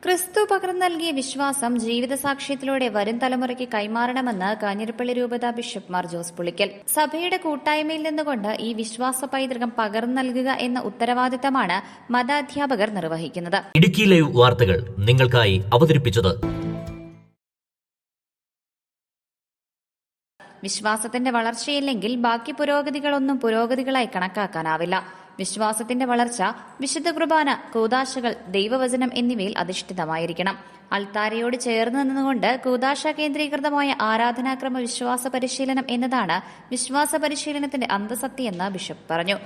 ക്രിസ്തു പകർന്നു നൽകിയ വിശ്വാസം ജീവിതസാക്ഷ്യത്തിലൂടെ വരും തലമുറയ്ക്ക് കൈമാറണമെന്ന് കാഞ്ഞിരപ്പള്ളി രൂപത ബിഷപ്പ് മാർ ജോസ് പുളിക്കൽ. സഭയുടെ കൂട്ടായ്മയിൽ നിന്നുകൊണ്ട് ഈ വിശ്വാസ പൈതൃകം പകർന്നു നൽകുക എന്ന ഉത്തരവാദിത്തമാണ് മതാധ്യാപകർ നിർവഹിക്കുന്നത്. ഇടുക്കി ലൈവ് വാർത്തകൾ നിങ്ങൾക്കായി അവതരിപ്പിച്ചത് വിശ്വാസത്തിന്റെ വളർച്ചയില്ലെങ്കിൽ ബാക്കി പുരോഗതികളൊന്നും പുരോഗതികളായി കണക്കാക്കാനാവില്ല. വിശ്വാസത്തിന്റെ വളർച്ച വിശുദ്ധ കുർബാന, കൂദാശകൾ, ദൈവവചനം എന്നിവയിൽ അധിഷ്ഠിതമായിരിക്കണം. അൾത്താരയോട് ചേർന്ന് നിന്നുകൊണ്ട് കൂദാശ കേന്ദ്രീകൃതമായ ആരാധനാക്രമ വിശ്വാസ പരിശീലനം എന്നതാണ് വിശ്വാസ പരിശീലനത്തിന്റെ അന്തസത്തയെന്ന് ബിഷപ്പ് പറഞ്ഞു.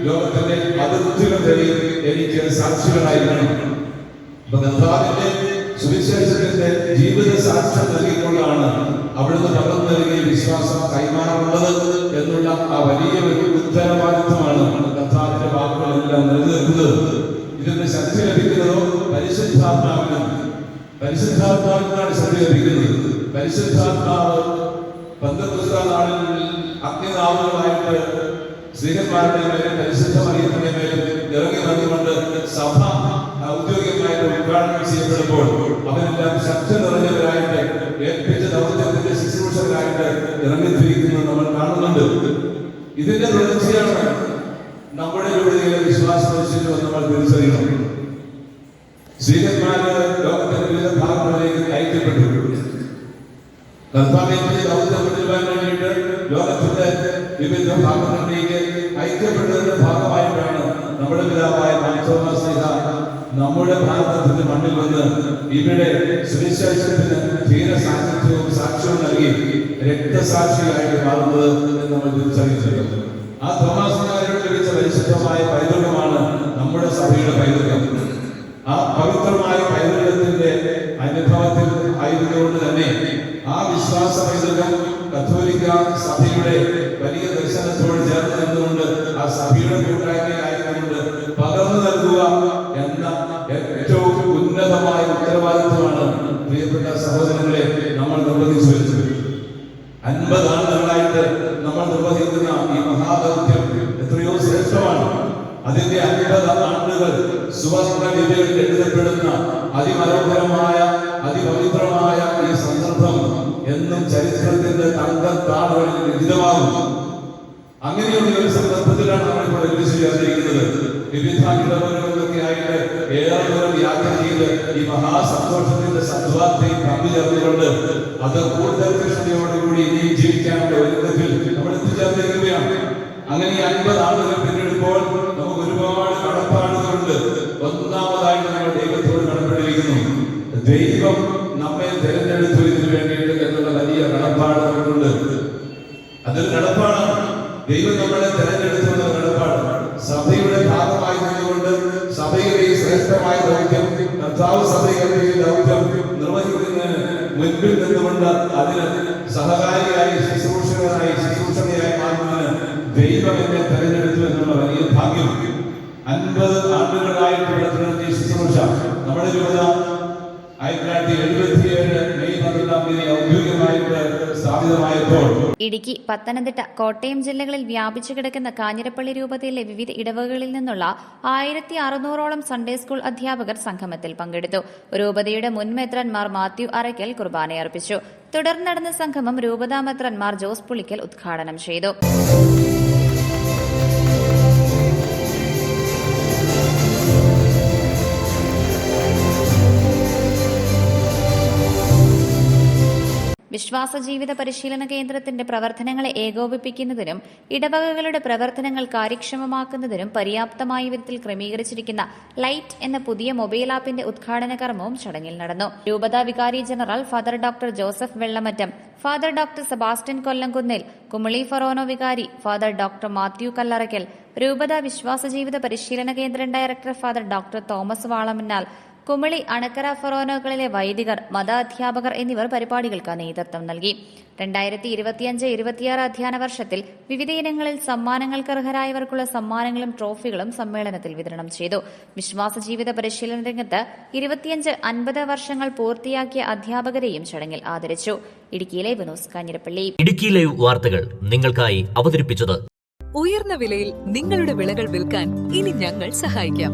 ലോകത്തിന്റെ അതിർത്തികളിൽ എനിക്ക് സാക്ഷികളായിരിക്കണം. കർത്താവിന്റെ സുവിശേഷത്തിന്റെ ജീവിത സാക്ഷ്യം നൽകിക്കൊണ്ടാണ് അവിടുന്ന് പകർന്നു നൽകിയ വിശ്വാസം കൈമാറുള്ളത് എന്നുള്ള ആ വലിയ ഒരു ഉത്തരവാദിത്വമാണ് കർത്താവിന്റെ വാക്കുകളെല്ലാം നിലനിൽക്കുന്നത്. ഇതിന്റെ ശക്തി ലഭിക്കുന്നതോ പരിശുദ്ധാത്മാവിനാണ് ശക്തി ലഭിക്കുന്നത്. പരിശുദ്ധാത്മാവ് പന്തക്കോസ്താ നാളിൽ അഗ്നിനാവുകളായിട്ട് സ്ത്രീകന്മാരുടെ മേലും പരിശുദ്ധ മറിയത്തിന്റെ മേലും ഇറങ്ങി വന്നുകൊണ്ട് സഭ ഔദ്യോഗികമായിട്ട് ഉദ്ഘാടനം ചെയ്യപ്പെടുമ്പോൾ അവരെല്ലാം ശക്തി നിറഞ്ഞവരായിട്ട് ഏൽപ്പിച്ച ദൗത്യത്തിന്റെ ശുശ്രൂഷകരായിട്ട് ഇറങ്ങിത്തിരിക്കുന്നത് നമ്മൾ കാണുന്നുണ്ട്. ഇതിന്റെ തുടർച്ചയാണ് നമ്മുടെ രൂപതയിലെ വിശ്വാസ പരിശീലനം നമ്മൾ തിരിച്ചറിയണം. സ്ത്രീകന്മാര് ലോകത്തിന്റെ വിവിധ ഭാഗങ്ങളിലേക്ക് അയക്കപ്പെട്ടു. കർത്താവിന്റെ ദൗത്യം കൊണ്ടുവരാൻ വേണ്ടിയിട്ട് ലോകത്തിന്റെ വിവിധ ഭാഗങ്ങളിലേക്ക് ഐക്യപ്പെട്ടതിന്റെ ഭാഗമായിട്ടാണ് നമ്മുടെ പിതാവായ മാർത്തോമാശ്ലീഹ നമ്മുടെ ഭാരതത്തിന്റെ മണ്ണിൽ വന്ന് ഇവിടെ സുവിശേഷത്തിന് ധീരസാന്നിധ്യവും സാക്ഷ്യവും നൽകി രക്തസാക്ഷിയായിട്ട് മാറുന്നത് എന്ന് നമ്മൾ തിരിച്ചറിയിച്ചിട്ടുണ്ട്. ആ തോമാശ്ലീഹയോട് ലഭിച്ച പരിശുദ്ധമായ പൈതൃകമാണ് നമ്മുടെ സഭയുടെ പൈതൃകം. ആ പവിത്രമായ പൈതൃകത്തിന്റെ അനുഭവത്തിൽ ആയതുകൊണ്ട് തന്നെ ആ വിശ്വാസ പൈതൃകം കത്തോലിക്ക സഭയുടെ വലിയ ദർശനത്തോട് ചേർന്ന് നിന്നുകൊണ്ട് ആ സഭയുടെ കൂട്ടായ്മയായതുകൊണ്ട് പകർന്നു നൽകുക എന്ന ഏറ്റവും ഉന്നതമായ ഉത്തരവാദിത്വമാണ് പ്രിയപ്പെട്ട സഹോദരങ്ങളെ നമ്മൾ നിർവഹിച്ചു വരുന്നത്. 50 ആണ്ടുകളായിട്ട് നമ്മൾ നിർവഹിക്കുന്ന ഈ മഹാദൗത്യം എത്രയോ ശ്രേഷ്ഠമാണ്. അതിന്റെ 50 ആണ്ടുകൾ സുവർണ്ണ ലിപികളിൽ എഴുതപ്പെടുന്ന അതിമനോഹരമായ അതിപവിത്രമായ ഈ സന്ദർഭം എന്നും ചരിത്രത്തിന്റെ തങ്കത്താളുകളിൽ വിദിതമാകും. അങ്ങനെയുള്ള ഒരു സന്ദർഭത്തിലാണ് നമ്മളിപ്പോൾ ഒരുമിച്ച് ചേർന്നിരിക്കുന്നത്. വിവിധ ഇടവകളിലൊക്കെ ആയിട്ട് ഏറെ ദൂരം യാത്ര ചെയ്ത് ഈ മഹാസന്തോഷത്തിന്റെ സദ്വാർത്തയും പങ്കുചേർന്നുകൊണ്ട് അത് കൂടുതൽ കൃഷ്ണതയോടുകൂടി ഇനിയും ജീവിക്കാനുള്ള ഒരുക്കത്തിൽ നമ്മൾ എത്തിച്ചേർന്നിരിക്കുകയാണ്. അങ്ങനെ 50 ആളുകൾ പിന്നിടുമ്പോൾ നമുക്ക് ഒരുപാട് കടപ്പാടുകളുണ്ട്. ഒന്നാമതായിട്ട് നമ്മൾ ദൈവത്തോട് കടപ്പെട്ടിരിക്കുന്നു. ദൈവം നമ്മെ തിരഞ്ഞെടുത്തു ഇതിനു വേണ്ടിയിട്ട് എന്നുള്ള വലിയ കടപ്പാട് നമുക്കുണ്ട്. അതൊരു കടപ്പാടാണ്. ദൈവം നമ്മളെ തിരഞ്ഞെടുത്തുള്ള കടപ്പാട്. സഭയുടെ ഭാഗമായി നിന്നുകൊണ്ട് സഭയുടെ ഈ ശ്രേഷ്ഠമായ ദൗത്യം, കർത്താവ് സഭയുടെ ദൗത്യം നിർവഹിക്കുന്നതിന് മുൻപിൽ നിന്നുകൊണ്ട് അതിന് സഹകാരിയായി ശുശ്രൂഷകയായി മാറുന്നതിന് ദൈവം എന്നെ തെരഞ്ഞെടുത്തു എന്നുള്ള വലിയ ഭാഗ്യം. 50 ആണ്ടുകളായിട്ട് നടത്തുന്ന ഈ ശുശ്രൂഷ നമ്മുടെ രൂപത 1977 മെയ് 12 ഔദ്യോഗികമായിട്ട് സ്ഥാപിതമായപ്പോൾ ഇടുക്കി, പത്തനംതിട്ട, കോട്ടയം ജില്ലകളിൽ വ്യാപിച്ചു കിടക്കുന്ന കാഞ്ഞിരപ്പള്ളി രൂപതയിലെ വിവിധ ഇടവകളിൽ നിന്നുള്ള 1600ഓളം സൺഡേ സ്കൂൾ അധ്യാപകർ സംഗമത്തിൽ പങ്കെടുത്തു. രൂപതയുടെ മുൻ മെത്രാൻ മാർ മാത്യു അറയ്ക്കൽ കുർബാനയർപ്പിച്ചു. തുടർന്ന് നടന്ന സംഗമം രൂപതാ മെത്രാൻ മാർ ജോസ് പുളിക്കൽ ഉദ്ഘാടനം ചെയ്തു. വിശ്വാസ ജീവിത പരിശീലന കേന്ദ്രത്തിന്റെ പ്രവർത്തനങ്ങളെ ഏകോപിപ്പിക്കുന്നതിനും ഇടവകകളുടെ പ്രവർത്തനങ്ങൾ കാര്യക്ഷമമാക്കുന്നതിനും പര്യാപ്തമായ വിധത്തിൽ ക്രമീകരിച്ചിരിക്കുന്ന ലൈറ്റ് എന്ന പുതിയ മൊബൈൽ ആപ്പിന്റെ ഉദ്ഘാടന കർമ്മവും ചടങ്ങിൽ നടന്നു. രൂപതാ വികാരി general father doctor Joseph Vellamattam, father doctor Sebastian Kollamkunnil, Kumily ഫൊറോനോ വികാരി ഫാദർ ഡോക്ടർ മാത്യു കല്ലറയ്ക്കൽ, രൂപതാ വിശ്വാസ ജീവിത പരിശീലന കേന്ദ്രം director father doctor Thomas Valamannal, Kumily Anakkara ഫൊറോനകളിലെ വൈദികർ, മത അധ്യാപകർ എന്നിവർ പരിപാടികൾക്ക് നേതൃത്വം നൽകി. 2025-26 അധ്യയന വർഷത്തിൽ വിവിധ ഇനങ്ങളിൽ സമ്മാനങ്ങൾക്ക് അർഹരായവർക്കുള്ള സമ്മാനങ്ങളും ട്രോഫികളും സമ്മേളനത്തിൽ വിതരണം ചെയ്തു. വിശ്വാസ ജീവിത പരിശീലന രംഗത്ത് 25-50 വർഷങ്ങൾ പൂർത്തിയാക്കിയ അധ്യാപകരെയും ചടങ്ങിൽ ആദരിച്ചു. Idukki live news Kanjirappally. Idukki live വാർത്തകൾ നിങ്ങൾക്കായി അവതരിപ്പിച്ചത് ഉയർന്ന വിലയിൽ നിങ്ങളുടെ വിളകൾ വിൽക്കാൻ ഇനി ഞങ്ങൾ സഹായിക്കാം.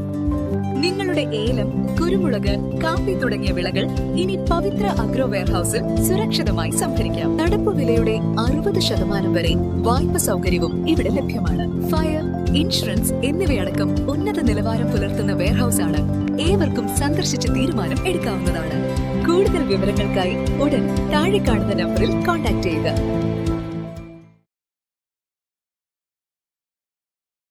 നിങ്ങളുടെ ഏലം, കുരുമുളക്, കാപ്പി തുടങ്ങിയ വിളകൾ ഇനി പവിത്ര അഗ്രോ വെയർഹൌസിൽ സുരക്ഷിതമായി സംഭരിക്കാം. നടപ്പ് വിലയുടെ 60% വരെ വായ്പ സൗകര്യവും ഇവിടെ ലഭ്യമാണ്. ഫയർ, ഇൻഷുറൻസ് എന്നിവയടക്കം ഉന്നത നിലവാരം പുലർത്തുന്ന വെയർഹൌസ് ആണ്. ഏവർക്കും സന്ദർശിച്ച് തീരുമാനം എടുക്കാവുന്നതാണ്. കൂടുതൽ വിവരങ്ങൾക്കായി ഉടൻ താഴെ കാണുന്ന നമ്പറിൽ കോൺടാക്ട് ചെയ്യുക.